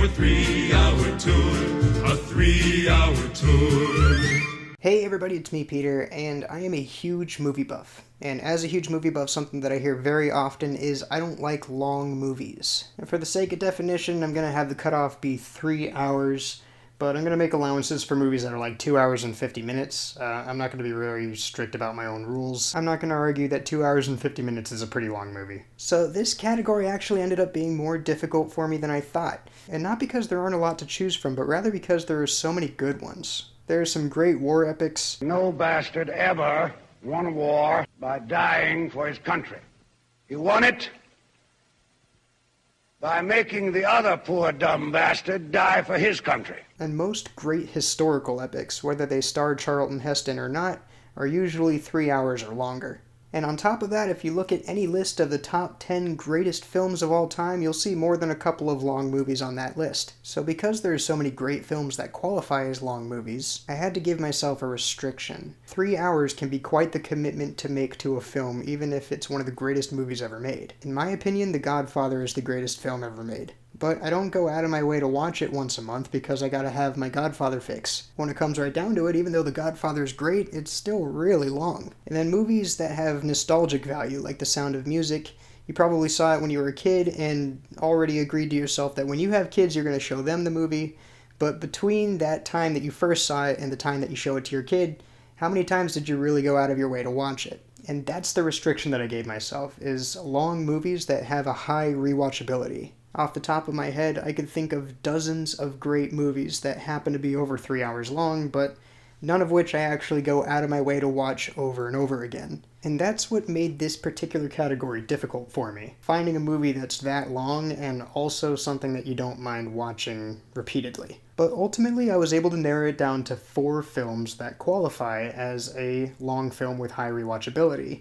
for a 3-hour tour, a 3-hour tour. Hey everybody, it's me Peter, and I am a huge movie buff. And as a huge movie buff, something that I hear very often is I don't like long movies. And for the sake of definition, I'm going to have the cutoff be 3 hours, but I'm going to make allowances for movies that are like 2 hours and 50 minutes. I'm not going to be very strict about my own rules. I'm not going to argue that 2 hours and 50 minutes is a pretty long movie. So this category actually ended up being more difficult for me than I thought. And not because there aren't a lot to choose from, but rather because there are so many good ones. There are some great war epics. No bastard ever won a war by dying for his country. He won it by making the other poor dumb bastard die for his country. And most great historical epics, whether they star Charlton Heston or not, are usually 3 hours or longer. And on top of that, if you look at any list of the top 10 greatest films of all time, you'll see more than a couple of long movies on that list. So because there are so many great films that qualify as long movies, I had to give myself a restriction. 3 hours can be quite the commitment to make to a film, even if it's one of the greatest movies ever made. In my opinion, The Godfather is the greatest film ever made. But I don't go out of my way to watch it once a month because I gotta have my Godfather fix. When it comes right down to it, even though The Godfather is great, it's still really long. And then movies that have nostalgic value, like The Sound of Music, you probably saw it when you were a kid and already agreed to yourself that when you have kids, you're gonna show them the movie. But between that time that you first saw it and the time that you show it to your kid, how many times did you really go out of your way to watch it? And that's the restriction that I gave myself, is long movies that have a high rewatchability. Off the top of my head, I could think of dozens of great movies that happen to be over 3 hours long, but none of which I actually go out of my way to watch over and over again. And that's what made this particular category difficult for me. Finding a movie that's that long and also something that you don't mind watching repeatedly. But ultimately, I was able to narrow it down to 4 films that qualify as a long film with high rewatchability,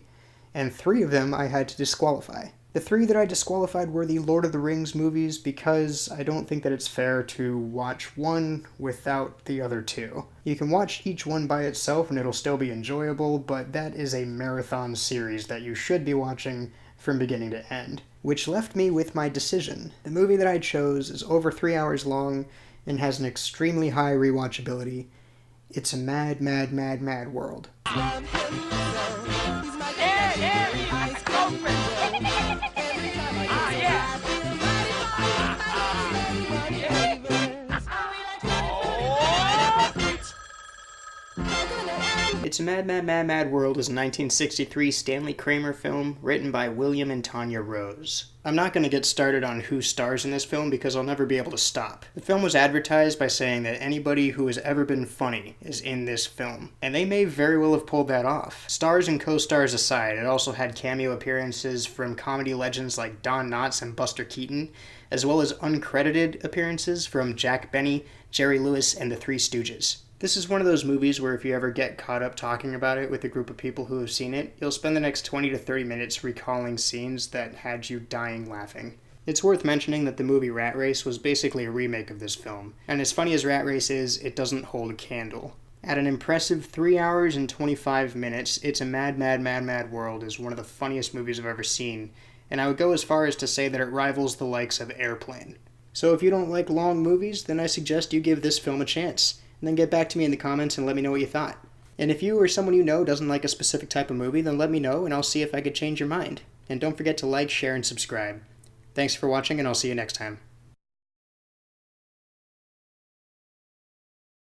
and 3 of them I had to disqualify. The 3 that I disqualified were the Lord of the Rings movies because I don't think that it's fair to watch one without the other 2. You can watch each one by itself and it'll still be enjoyable, but that is a marathon series that you should be watching from beginning to end. Which left me with my decision. The movie that I chose is over 3 hours long and has an extremely high rewatchability. It's a mad, mad, mad, mad world. It's a Mad, Mad, Mad, Mad World is a 1963 Stanley Kramer film written by William and Tanya Rose. I'm not going to get started on who stars in this film because I'll never be able to stop. The film was advertised by saying that anybody who has ever been funny is in this film, and they may very well have pulled that off. Stars and co-stars aside, it also had cameo appearances from comedy legends like Don Knotts and Buster Keaton, as well as uncredited appearances from Jack Benny, Jerry Lewis, and the Three Stooges. This is one of those movies where if you ever get caught up talking about it with a group of people who have seen it, you'll spend the next 20 to 30 minutes recalling scenes that had you dying laughing. It's worth mentioning that the movie Rat Race was basically a remake of this film, and as funny as Rat Race is, it doesn't hold a candle. At an impressive 3 hours and 25 minutes, It's a Mad, Mad, Mad, Mad World is one of the funniest movies I've ever seen, and I would go as far as to say that it rivals the likes of Airplane. So if you don't like long movies, then I suggest you give this film a chance. And then get back to me in the comments and let me know what you thought. And if you or someone you know doesn't like a specific type of movie, then let me know and I'll see if I could change your mind. And don't forget to like, share, and subscribe. Thanks for watching, and I'll see you next time.